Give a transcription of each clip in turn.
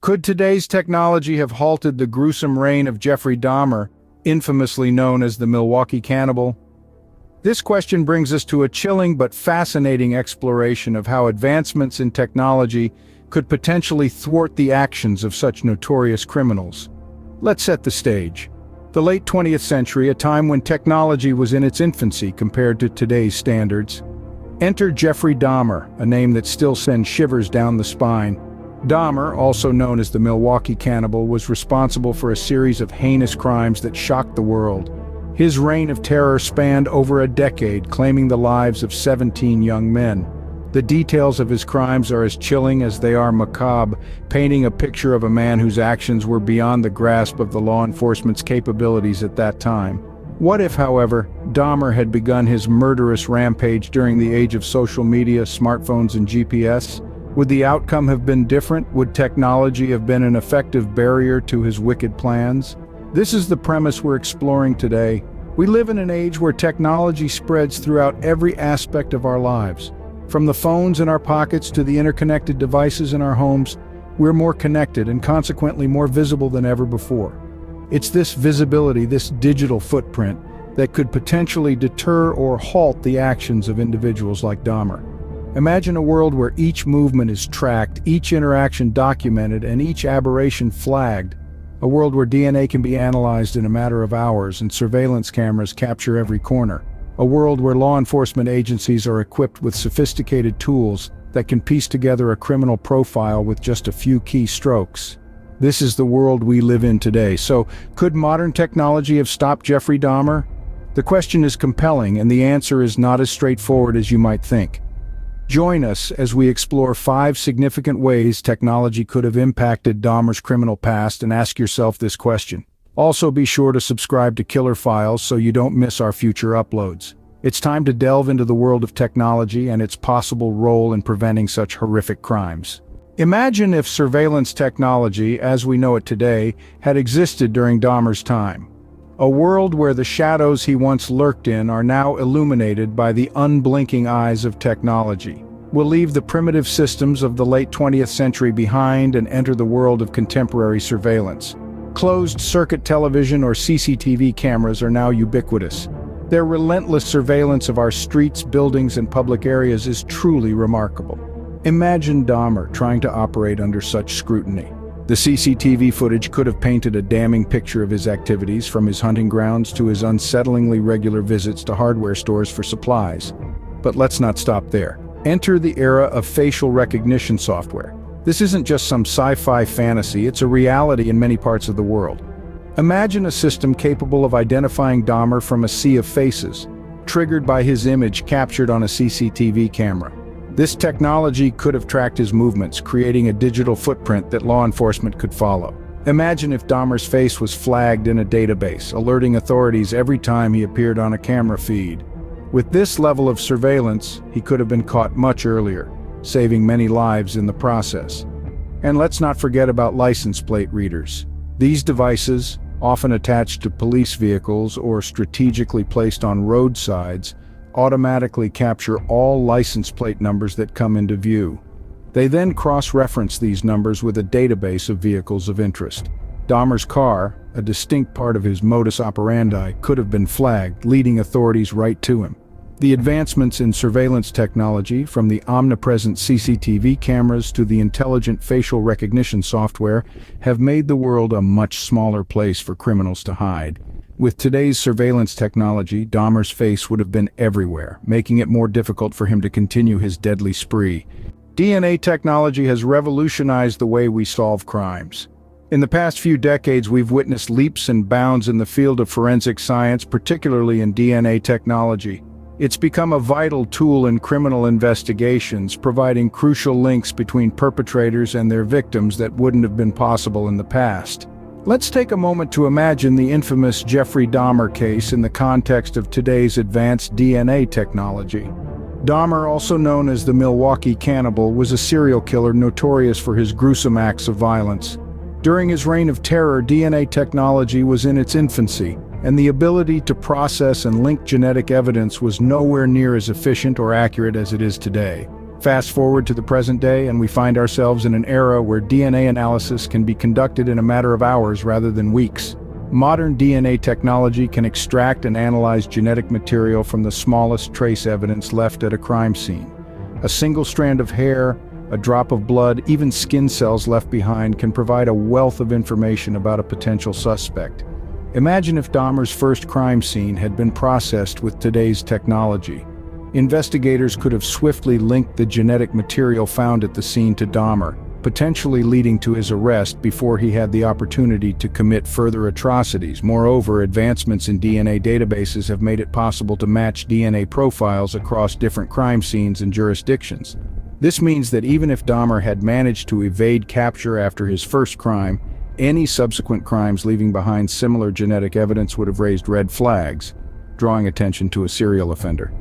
Could today's technology have halted the gruesome reign of Jeffrey Dahmer, infamously known as the Milwaukee Cannibal? This question brings us to a chilling but fascinating exploration of how advancements in technology could potentially thwart the actions of such notorious criminals. Let's set the stage. The late 20th century, a time when technology was in its infancy compared to today's standards. Enter Jeffrey Dahmer, a name that still sends shivers down the spine. Dahmer, also known as the Milwaukee Cannibal, was responsible for a series of heinous crimes that shocked the world. His reign of terror spanned over a decade, claiming the lives of 17 young men. The details of his crimes are as chilling as they are macabre, painting a picture of a man whose actions were beyond the grasp of the law enforcement's capabilities at that time. What if, however, Dahmer had begun his murderous rampage during the age of social media, smartphones, and GPS? Would the outcome have been different? Would technology have been an effective barrier to his wicked plans? This is the premise we're exploring today. We live in an age where technology spreads throughout every aspect of our lives. From the phones in our pockets to the interconnected devices in our homes, we're more connected and consequently more visible than ever before. It's this visibility, this digital footprint, that could potentially deter or halt the actions of individuals like Dahmer. Imagine a world where each movement is tracked, each interaction documented, and each aberration flagged. A world where DNA can be analyzed in a matter of hours and surveillance cameras capture every corner. A world where law enforcement agencies are equipped with sophisticated tools that can piece together a criminal profile with just a few key strokes. This is the world we live in today. So, could modern technology have stopped Jeffrey Dahmer? The question is compelling, and the answer is not as straightforward as you might think. Join us as we explore 5 significant ways technology could have impacted Dahmer's criminal past, and ask yourself this question. Also, be sure to subscribe to Killer Files so you don't miss our future uploads. It's time to delve into the world of technology and its possible role in preventing such horrific crimes. Imagine if surveillance technology, as we know it today, had existed during Dahmer's time. A world where the shadows he once lurked in are now illuminated by the unblinking eyes of technology. We'll leave the primitive systems of the late 20th century behind and enter the world of contemporary surveillance. Closed-circuit television or CCTV cameras are now ubiquitous. Their relentless surveillance of our streets, buildings, and public areas is truly remarkable. Imagine Dahmer trying to operate under such scrutiny. The CCTV footage could have painted a damning picture of his activities, from his hunting grounds to his unsettlingly regular visits to hardware stores for supplies. But let's not stop there. Enter the era of facial recognition software. This isn't just some sci-fi fantasy, it's a reality in many parts of the world. Imagine a system capable of identifying Dahmer from a sea of faces, triggered by his image captured on a CCTV camera. This technology could have tracked his movements, creating a digital footprint that law enforcement could follow. Imagine if Dahmer's face was flagged in a database, alerting authorities every time he appeared on a camera feed. With this level of surveillance, he could have been caught much earlier, saving many lives in the process. And let's not forget about license plate readers. These devices, often attached to police vehicles or strategically placed on roadsides, automatically capture all license plate numbers that come into view. They then cross-reference these numbers with a database of vehicles of interest. Dahmer's car, a distinct part of his modus operandi, could have been flagged, leading authorities right to him. The advancements in surveillance technology, from the omnipresent CCTV cameras to the intelligent facial recognition software, have made the world a much smaller place for criminals to hide. With today's surveillance technology, Dahmer's face would have been everywhere, making it more difficult for him to continue his deadly spree. DNA technology has revolutionized the way we solve crimes. In the past few decades, we've witnessed leaps and bounds in the field of forensic science, particularly in DNA technology. It's become a vital tool in criminal investigations, providing crucial links between perpetrators and their victims that wouldn't have been possible in the past. Let's take a moment to imagine the infamous Jeffrey Dahmer case in the context of today's advanced DNA technology. Dahmer, also known as the Milwaukee Cannibal, was a serial killer notorious for his gruesome acts of violence. During his reign of terror, DNA technology was in its infancy, and the ability to process and link genetic evidence was nowhere near as efficient or accurate as it is today. Fast forward to the present day, and we find ourselves in an era where DNA analysis can be conducted in a matter of hours rather than weeks. Modern DNA technology can extract and analyze genetic material from the smallest trace evidence left at a crime scene. A single strand of hair, a drop of blood, even skin cells left behind can provide a wealth of information about a potential suspect. Imagine if Dahmer's first crime scene had been processed with today's technology. Investigators could have swiftly linked the genetic material found at the scene to Dahmer, potentially leading to his arrest before he had the opportunity to commit further atrocities. Moreover, advancements in DNA databases have made it possible to match DNA profiles across different crime scenes and jurisdictions. This means that even if Dahmer had managed to evade capture after his first crime, any subsequent crimes leaving behind similar genetic evidence would have raised red flags, drawing attention to a serial offender.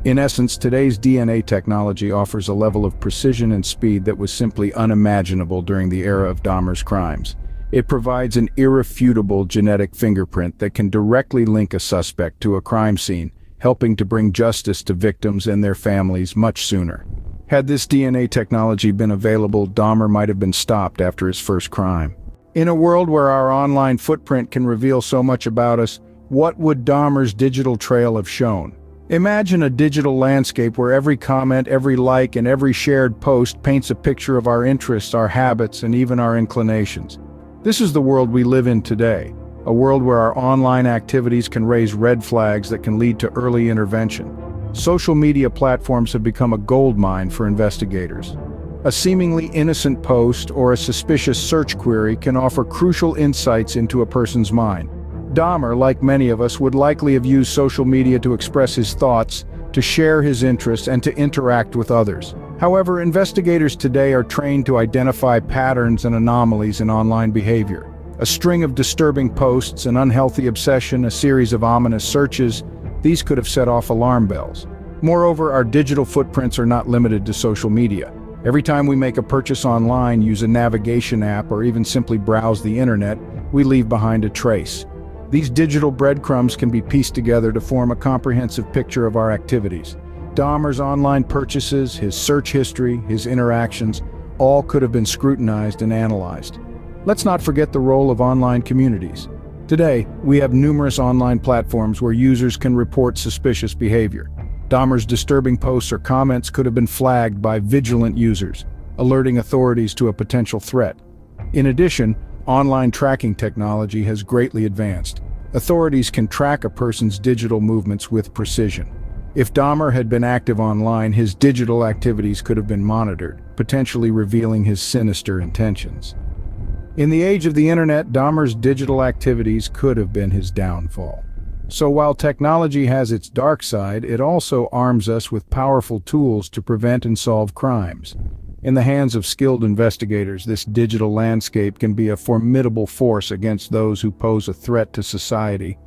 In essence, today's DNA technology offers a level of precision and speed that was simply unimaginable during the era of Dahmer's crimes. It provides an irrefutable genetic fingerprint that can directly link a suspect to a crime scene, helping to bring justice to victims and their families much sooner. Had this DNA technology been available, Dahmer might have been stopped after his first crime. In a world where our online footprint can reveal so much about us, what would Dahmer's digital trail have shown? Imagine a digital landscape where every comment, every like, and every shared post paints a picture of our interests, our habits, and even our inclinations. This is the world we live in today, a world where our online activities can raise red flags that can lead to early intervention. Social media platforms have become a goldmine for investigators. A seemingly innocent post or a suspicious search query can offer crucial insights into a person's mind. Dahmer, like many of us, would likely have used social media to express his thoughts, to share his interests, and to interact with others. However, investigators today are trained to identify patterns and anomalies in online behavior. A string of disturbing posts, an unhealthy obsession, a series of ominous searches, these could have set off alarm bells. Moreover, our digital footprints are not limited to social media. Every time we make a purchase online, use a navigation app, or even simply browse the internet, we leave behind a trace. These digital breadcrumbs can be pieced together to form a comprehensive picture of our activities. Dahmer's online purchases, his search history, his interactions, all could have been scrutinized and analyzed. Let's not forget the role of online communities. Today, we have numerous online platforms where users can report suspicious behavior. Dahmer's disturbing posts or comments could have been flagged by vigilant users, alerting authorities to a potential threat. In addition, online tracking technology has greatly advanced. Authorities can track a person's digital movements with precision. If Dahmer had been active online, his digital activities could have been monitored, potentially revealing his sinister intentions. In the age of the internet, Dahmer's digital activities could have been his downfall. So while technology has its dark side, it also arms us with powerful tools to prevent and solve crimes. In the hands of skilled investigators, this digital landscape can be a formidable force against those who pose a threat to society.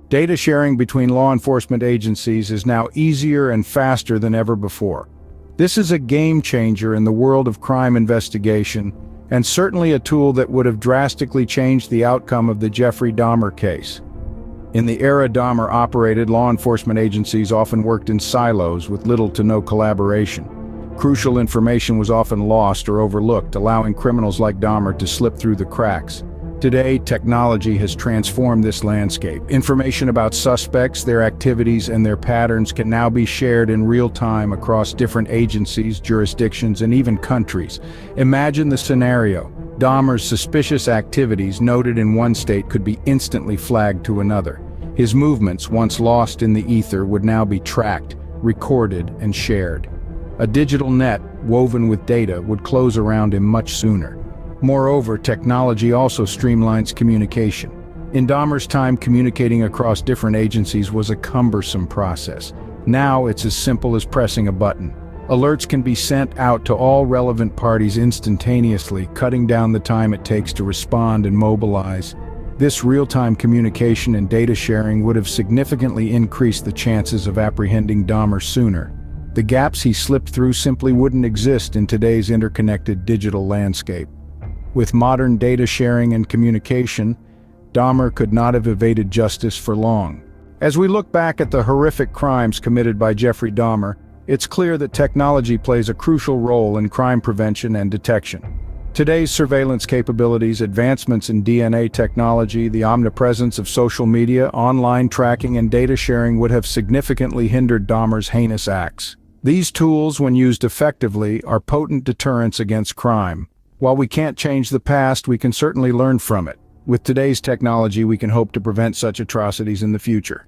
Data sharing between law enforcement agencies is now easier and faster than ever before. This is a game changer in the world of crime investigation, and certainly a tool that would have drastically changed the outcome of the Jeffrey Dahmer case. In the era Dahmer operated, law enforcement agencies often worked in silos with little to no collaboration. Crucial information was often lost or overlooked, allowing criminals like Dahmer to slip through the cracks. Today, technology has transformed this landscape. Information about suspects, their activities, and their patterns can now be shared in real time across different agencies, jurisdictions, and even countries. Imagine the scenario. Dahmer's suspicious activities noted in one state could be instantly flagged to another. His movements, once lost in the ether, would now be tracked, recorded, and shared. A digital net, woven with data, would close around him much sooner. Moreover, technology also streamlines communication. In Dahmer's time, communicating across different agencies was a cumbersome process. Now it's as simple as pressing a button. Alerts can be sent out to all relevant parties instantaneously, cutting down the time it takes to respond and mobilize. This real-time communication and data sharing would have significantly increased the chances of apprehending Dahmer sooner. The gaps he slipped through simply wouldn't exist in today's interconnected digital landscape. With modern data sharing and communication, Dahmer could not have evaded justice for long. As we look back at the horrific crimes committed by Jeffrey Dahmer, it's clear that technology plays a crucial role in crime prevention and detection. Today's surveillance capabilities, advancements in DNA technology, the omnipresence of social media, online tracking, and data sharing would have significantly hindered Dahmer's heinous acts. These tools, when used effectively, are potent deterrents against crime. While we can't change the past, we can certainly learn from it. With today's technology, we can hope to prevent such atrocities in the future.